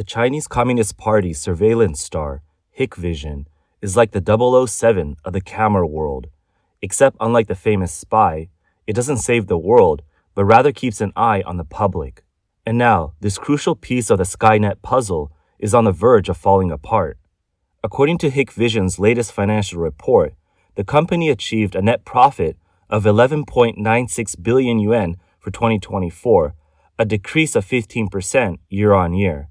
The Chinese Communist Party's surveillance star, Hikvision, is like the 007 of the camera world, except unlike the famous spy, it doesn't save the world, but rather keeps an eye on the public. And now, this crucial piece of the Skynet puzzle is on the verge of falling apart. According to Hikvision's latest financial report, the company achieved a net profit of 11.96 billion yuan for 2024, a decrease of 15% year-on-year.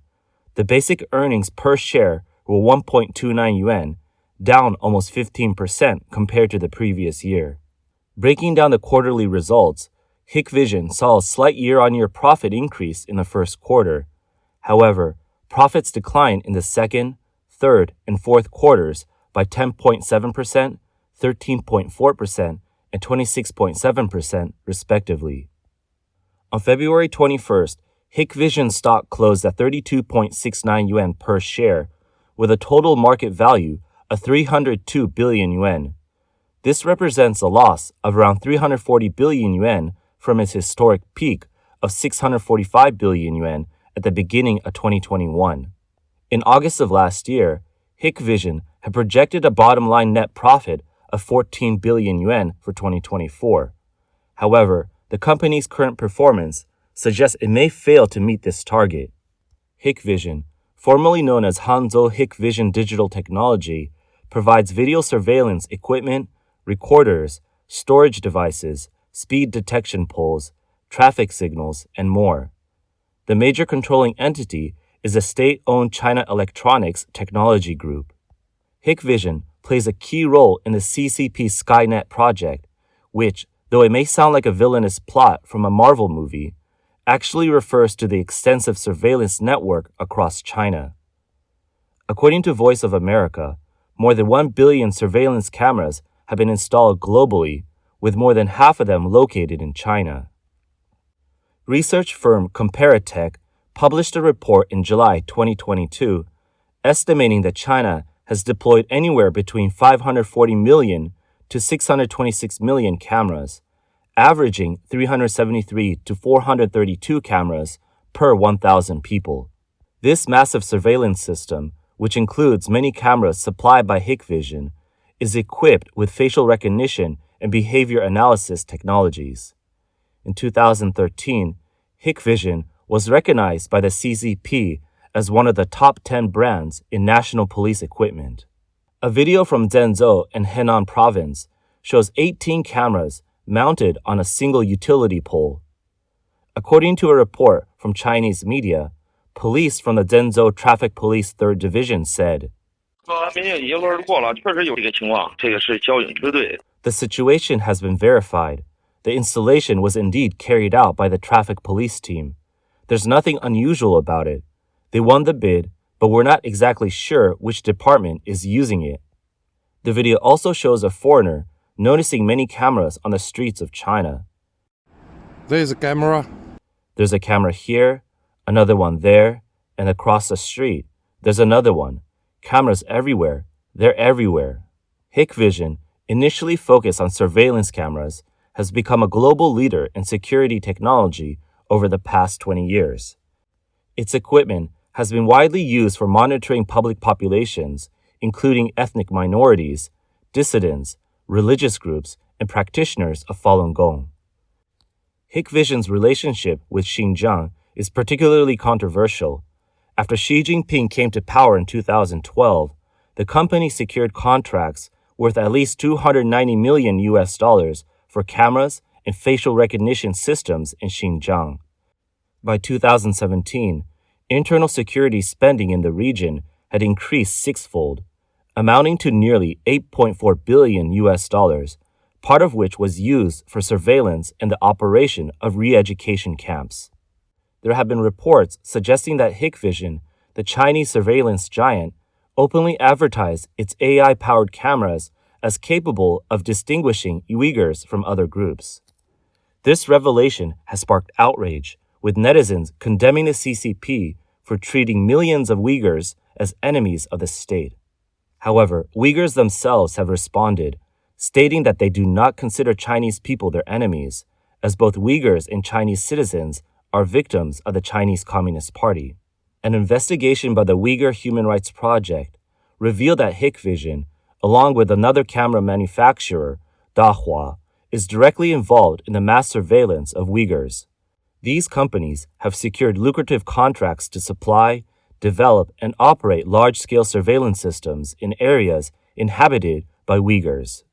The basic earnings per share were 1.29 yuan, down almost 15% compared to the previous year. Breaking down the quarterly results, Hikvision saw a slight year-on-year profit increase in the first quarter. However, profits declined in the second, third, and fourth quarters by 10.7%, 13.4%, and 26.7% respectively. On February 21st, Hikvision stock closed at 32.69 yuan per share, with a total market value of 302 billion yuan. This represents a loss of around 340 billion yuan from its historic peak of 645 billion yuan at the beginning of 2021. In August of last year, Hikvision had projected a bottom-line net profit of 14 billion yuan for 2024. However, the company's current performance suggests it may fail to meet this target. Hikvision, formerly known as Hangzhou Hikvision Digital Technology, provides video surveillance equipment, recorders, storage devices, speed detection poles, traffic signals, and more. The major controlling entity is a state-owned China Electronics Technology Group. Hikvision plays a key role in the CCP Skynet project, which, though it may sound like a villainous plot from a Marvel movie, actually refers to the extensive surveillance network across China. According to Voice of America, more than 1 billion surveillance cameras have been installed globally, with more than half of them located in China. Research firm Comparatech published a report in July 2022 estimating that China has deployed anywhere between 540 million to 626 million cameras, averaging 373 to 432 cameras per 1,000 people. This massive surveillance system, which includes many cameras supplied by Hikvision, is equipped with facial recognition and behavior analysis technologies. In 2013, Hikvision was recognized by the CCP as one of the top 10 brands in national police equipment. A video from Zhengzhou and Henan province shows 18 cameras mounted on a single utility pole. According to a report from Chinese media, police from the Zhengzhou Traffic Police 3rd Division said, "The situation has been verified. The installation was indeed carried out by the traffic police team. There's nothing unusual about it. They won the bid, but we're not exactly sure which department is using it." The video also shows a foreigner noticing many cameras on the streets of China. There's a camera. There's a camera here, another one there, and across the street, there's another one. Cameras everywhere. They're everywhere. Hikvision, initially focused on surveillance cameras, has become a global leader in security technology over the past 20 years. Its equipment has been widely used for monitoring public populations, including ethnic minorities, dissidents, religious groups, and practitioners of Falun Gong. Hikvision's relationship with Xinjiang is particularly controversial. After Xi Jinping came to power in 2012, the company secured contracts worth at least $290 million for cameras and facial recognition systems in Xinjiang. By 2017, internal security spending in the region had increased sixfold, amounting to nearly $8.4 billion, part of which was used for surveillance and the operation of re-education camps. There have been reports suggesting that Hikvision, the Chinese surveillance giant, openly advertised its AI-powered cameras as capable of distinguishing Uyghurs from other groups. This revelation has sparked outrage, with netizens condemning the CCP for treating millions of Uyghurs as enemies of the state. However, Uyghurs themselves have responded, stating that they do not consider Chinese people their enemies, as both Uyghurs and Chinese citizens are victims of the Chinese Communist Party. An investigation by the Uyghur Human Rights Project revealed that Hikvision, along with another camera manufacturer, Dahua, is directly involved in the mass surveillance of Uyghurs. These companies have secured lucrative contracts to supply, develop, and operate large-scale surveillance systems in areas inhabited by Uyghurs.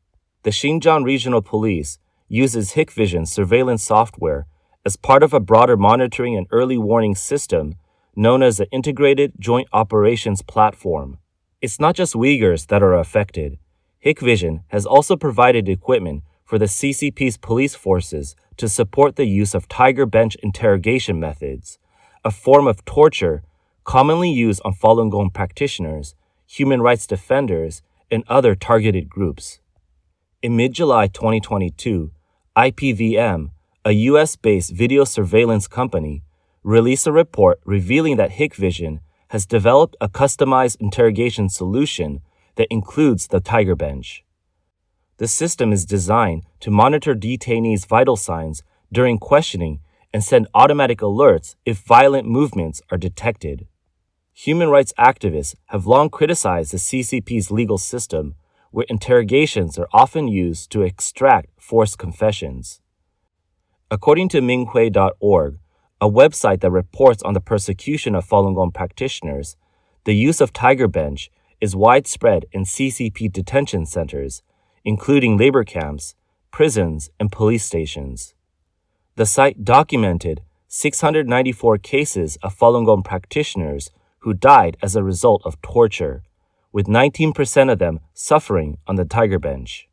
The Xinjiang Regional Police uses Hikvision surveillance software as part of a broader monitoring and early warning system known as the Integrated Joint Operations Platform. It's not just Uyghurs that are affected. Hikvision has also provided equipment for the CCP's police forces to support the use of tiger bench interrogation methods, a form of torture commonly used on Falun Gong practitioners, human rights defenders, and other targeted groups. In mid-July 2022, IPVM, a US-based video surveillance company, released a report revealing that Hikvision has developed a customized interrogation solution that includes the tiger bench. The system is designed to monitor detainees' vital signs during questioning and send automatic alerts if violent movements are detected. Human rights activists have long criticized the CCP's legal system, where interrogations are often used to extract forced confessions. According to Minghui.org, a website that reports on the persecution of Falun Gong practitioners, the use of tiger bench is widespread in CCP detention centers, including labor camps, prisons, and police stations. The site documented 694 cases of Falun Gong practitioners who died as a result of torture, with 19% of them suffering on the tiger bench.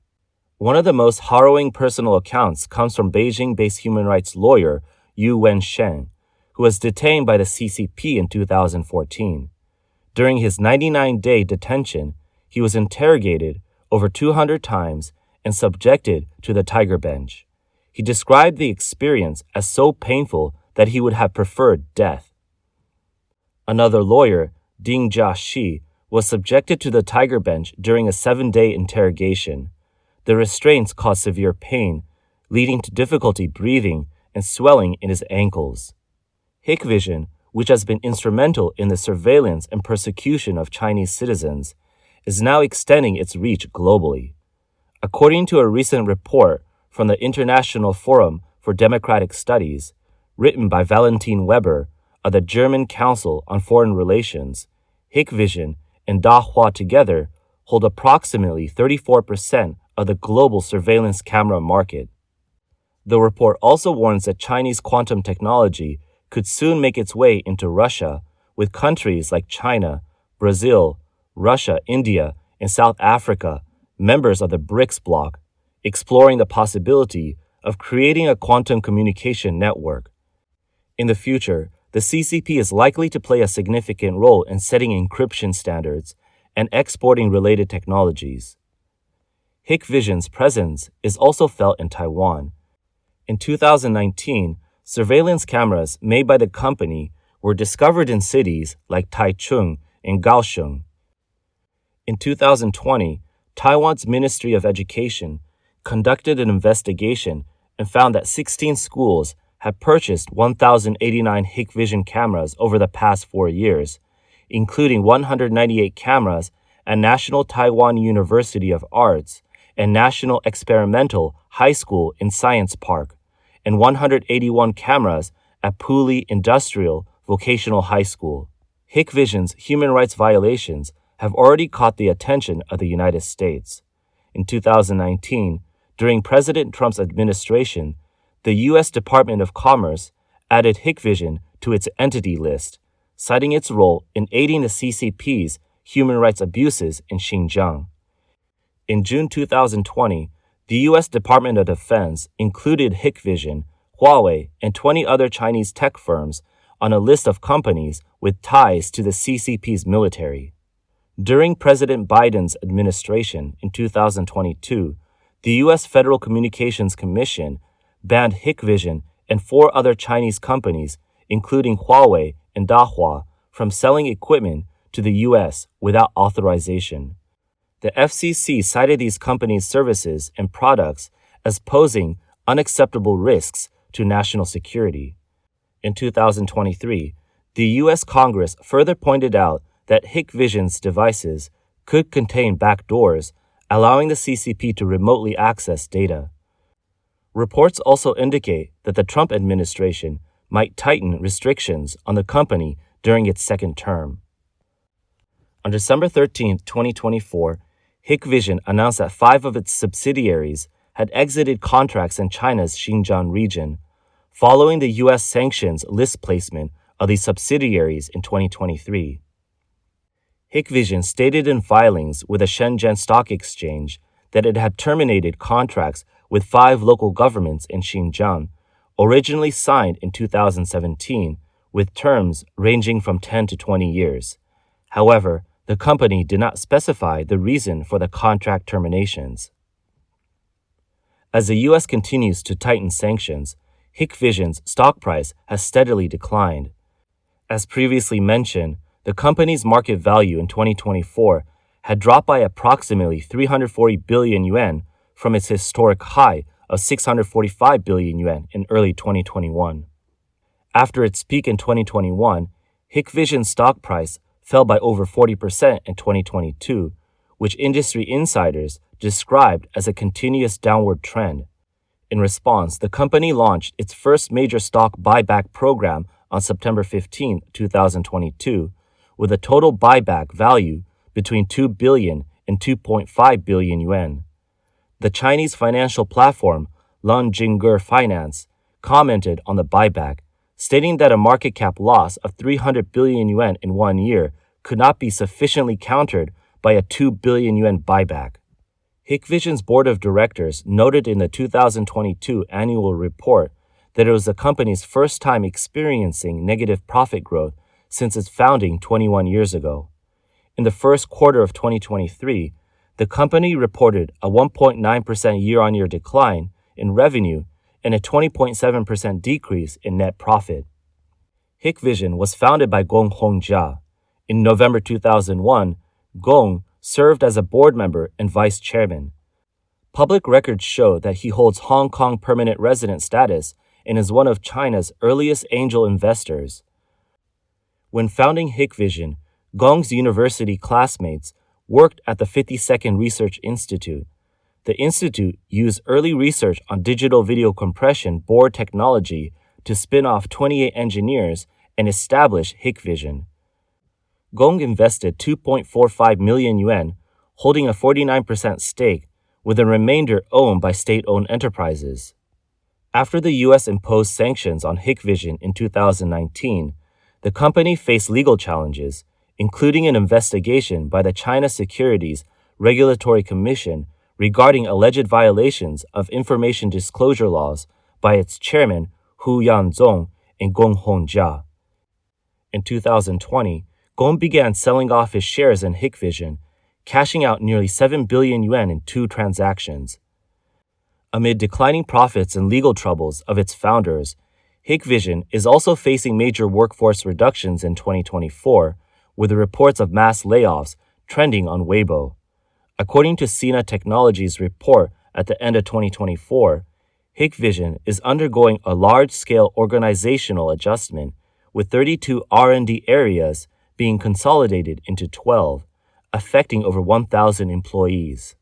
One of the most harrowing personal accounts comes from Beijing-based human rights lawyer Yu Wenshen, who was detained by the CCP in 2014. During his 99-day detention, he was interrogated over 200 times and subjected to the tiger bench. He described the experience as so painful that he would have preferred death. Another lawyer, Ding Jiaxi, was subjected to the tiger bench during a 7-day interrogation. The restraints caused severe pain, leading to difficulty breathing and swelling in his ankles. Hikvision, which has been instrumental in the surveillance and persecution of Chinese citizens, is now extending its reach globally. According to a recent report from the International Forum for Democratic Studies, written by Valentin Weber of the German Council on Foreign Relations, Hikvision and Dahua together hold approximately 34% of the global surveillance camera market. The report also warns that Chinese quantum technology could soon make its way into Russia, with countries like China, Brazil, Russia, India, and South Africa, members of the BRICS bloc, exploring the possibility of creating a quantum communication network. In the future, the CCP is likely to play a significant role in setting encryption standards and exporting related technologies. Hikvision's presence is also felt in Taiwan. In 2019, surveillance cameras made by the company were discovered in cities like Taichung and Kaohsiung. In 2020, Taiwan's Ministry of Education conducted an investigation and found that 16 schools had purchased 1,089 Hikvision cameras over the past 4 years, including 198 cameras at National Taiwan University of Arts and National Experimental High School in Science Park, and 181 cameras at Puli Industrial Vocational High School. Hikvision's human rights violations have already caught the attention of the United States. In 2019, during President Trump's administration, the U.S. Department of Commerce added Hikvision to its entity list, citing its role in aiding the CCP's human rights abuses in Xinjiang. In June 2020, the U.S. Department of Defense included Hikvision, Huawei, and 20 other Chinese tech firms on a list of companies with ties to the CCP's military. During President Biden's administration in 2022, the U.S. Federal Communications Commission banned Hikvision and 4 other Chinese companies, including Huawei and Dahua, from selling equipment to the U.S. without authorization. The FCC cited these companies' services and products as posing unacceptable risks to national security. In 2023, The U.S. Congress further pointed out that Hikvision's devices could contain backdoors, allowing the CCP to remotely access data. Reports also indicate that the Trump administration might tighten restrictions on the company during its second term. On December 13, 2024, Hikvision announced that 5 of its subsidiaries had exited contracts in China's Xinjiang region, following the U.S. sanctions list placement of these subsidiaries in 2023. Hikvision stated in filings with the Shenzhen Stock Exchange that it had terminated contracts with 5 local governments in Xinjiang, originally signed in 2017, with terms ranging from 10 to 20 years. However, the company did not specify the reason for the contract terminations. As the U.S. continues to tighten sanctions, Hikvision's stock price has steadily declined. As previously mentioned, the company's market value in 2024 had dropped by approximately 340 billion yuan from its historic high of 645 billion yuan in early 2021. After its peak in 2021, Hikvision's stock price fell by over 40% in 2022, which industry insiders described as a continuous downward trend. In response, the company launched its first major stock buyback program on September 15, 2022, with a total buyback value between 2 billion and 2.5 billion yuan. The Chinese financial platform Longjingge Finance commented on the buyback, stating that a market cap loss of 300 billion yuan in 1 year could not be sufficiently countered by a 2 billion yuan buyback. Hikvision's board of directors noted in the 2022 annual report that it was the company's first time experiencing negative profit growth since its founding 21 years ago. In the first quarter of 2023, the company reported a 1.9% year-on-year decline in revenue and a 20.7% decrease in net profit. Hikvision was founded by Gong Hongjia. In November 2001, Gong served as a board member and vice chairman. Public records show that he holds Hong Kong permanent resident status and is one of China's earliest angel investors. When founding Hikvision, Gong's university classmates worked at the 52nd Research Institute. The institute used early research on digital video compression board technology to spin off 28 engineers and establish Hikvision. Gong invested 2.45 million yuan, holding a 49% stake, with the remainder owned by state-owned enterprises. After the U.S. imposed sanctions on Hikvision in 2019, the company faced legal challenges, including an investigation by the China Securities Regulatory Commission regarding alleged violations of information disclosure laws by its chairman Hu Yanzong and Gong Hongjia. In 2020, Gong began selling off his shares in Hikvision, cashing out nearly 7 billion yuan in 2 transactions. Amid declining profits and legal troubles of its founders, Hikvision is also facing major workforce reductions in 2024, with reports of mass layoffs trending on Weibo. According to Sina Technologies' report at the end of 2024, Hikvision is undergoing a large-scale organizational adjustment, with 32 R&D areas being consolidated into 12, affecting over 1,000 employees.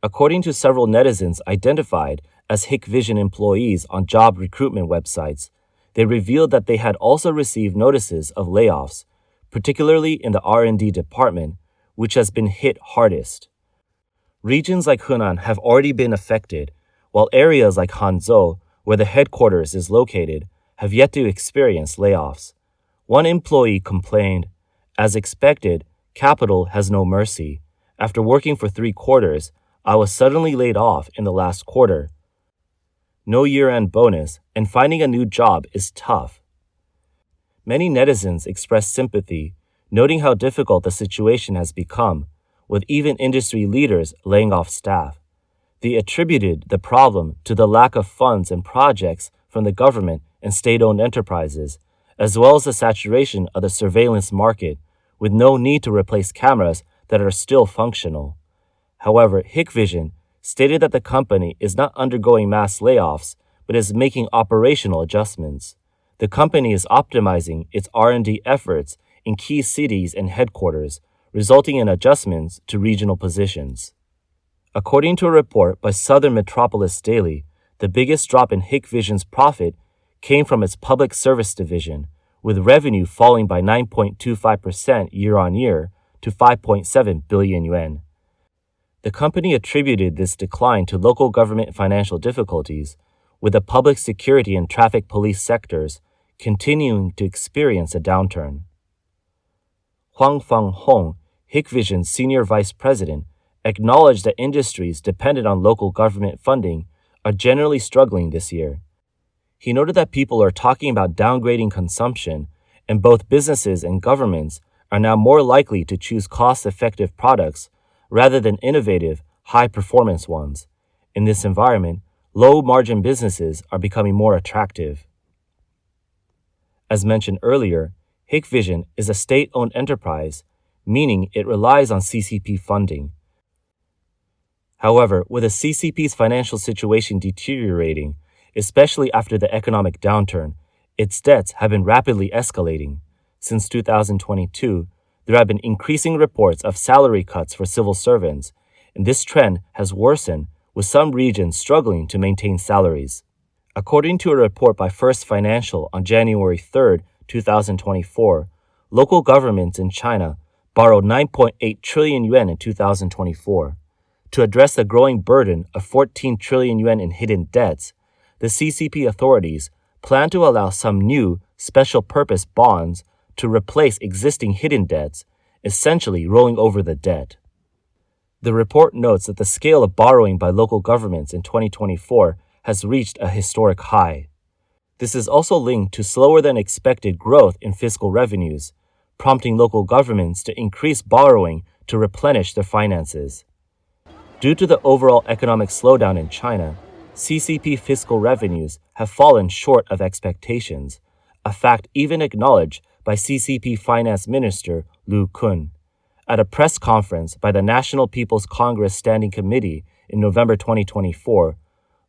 According to several netizens identified as Hikvision employees on job recruitment websites, they revealed that they had also received notices of layoffs, particularly in the R&D department, which has been hit hardest. Regions like Hunan have already been affected, while areas like Hangzhou, where the headquarters is located, have yet to experience layoffs. One employee complained, "As expected, capital has no mercy. After working for 3 quarters, I was suddenly laid off in the last quarter. No year-end bonus, and finding a new job is tough." Many netizens expressed sympathy, noting how difficult the situation has become, with even industry leaders laying off staff. They attributed the problem to the lack of funds and projects from the government and state-owned enterprises, as well as the saturation of the surveillance market, with no need to replace cameras that are still functional. However, Hikvision stated that the company is not undergoing mass layoffs, but is making operational adjustments. the company is optimizing its R&D efforts in key cities and headquarters, resulting in adjustments to regional positions. According to a report by Southern Metropolis Daily, the biggest drop in Hikvision's profit came from its public service division, with revenue falling by 9.25% year-on-year to 5.7 billion yuan. The company attributed this decline to local government financial difficulties, with the public security and traffic police sectors continuing to experience a downturn. Huang Fanghong, Hikvision's senior vice president, acknowledged that industries dependent on local government funding are generally struggling this year. He noted that people are talking about downgrading consumption, and both businesses and governments are now more likely to choose cost-effective products rather than innovative, high-performance ones. In this environment, low-margin businesses are becoming more attractive. As mentioned earlier, Hikvision is a state-owned enterprise, meaning it relies on CCP funding. However, with the CCP's financial situation deteriorating, especially after the economic downturn, its debts have been rapidly escalating. Since 2022, there have been increasing reports of salary cuts for civil servants, and this trend has worsened, with some regions struggling to maintain salaries. According to a report by First Financial on January 3, 2024, local governments in China borrowed 9.8 trillion yuan in 2024. To address the growing burden of 14 trillion yuan in hidden debts, the CCP authorities plan to allow some new special-purpose bonds to replace existing hidden debts, essentially rolling over the debt. The report notes that the scale of borrowing by local governments in 2024 has reached a historic high. This is also linked to slower-than-expected growth in fiscal revenues, prompting local governments to increase borrowing to replenish their finances. Due to the overall economic slowdown in China, CCP fiscal revenues have fallen short of expectations, a fact even acknowledged by CCP Finance Minister Lu Kun. At a press conference by the National People's Congress Standing Committee in November 2024,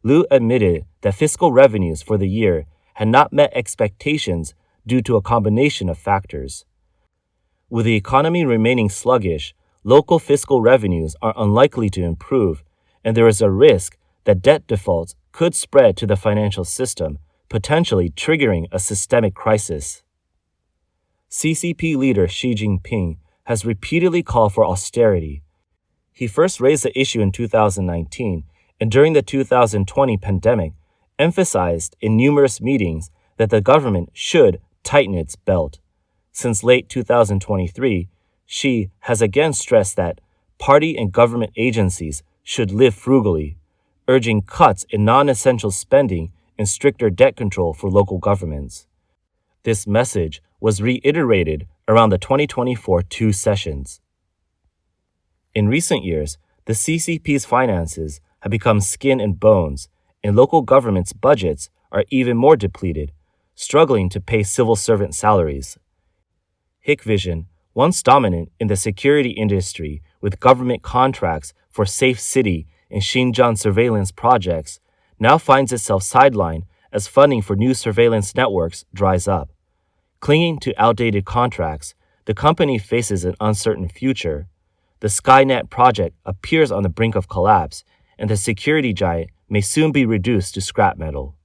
Lu admitted that fiscal revenues for the year had not met expectations due to a combination of factors. With the economy remaining sluggish, local fiscal revenues are unlikely to improve, and there is a risk that debt defaults could spread to the financial system, potentially triggering a systemic crisis. CCP leader Xi Jinping has repeatedly called for austerity. He first raised the issue in 2019, and during the 2020 pandemic, emphasized in numerous meetings that the government should tighten its belt. Since late 2023, Xi has again stressed that party and government agencies should live frugally, urging cuts in non-essential spending and stricter debt control for local governments. This message was reiterated around the 2024 two sessions. In recent years, the CCP's finances have become skin and bones, and local governments' budgets are even more depleted, struggling to pay civil servant salaries. Hikvision, once dominant in the security industry with government contracts for Safe City and Xinjiang surveillance projects, now finds itself sidelined as funding for new surveillance networks dries up. Clinging to outdated contracts, the company faces an uncertain future. The Skynet project appears on the brink of collapse, and the security giant may soon be reduced to scrap metal.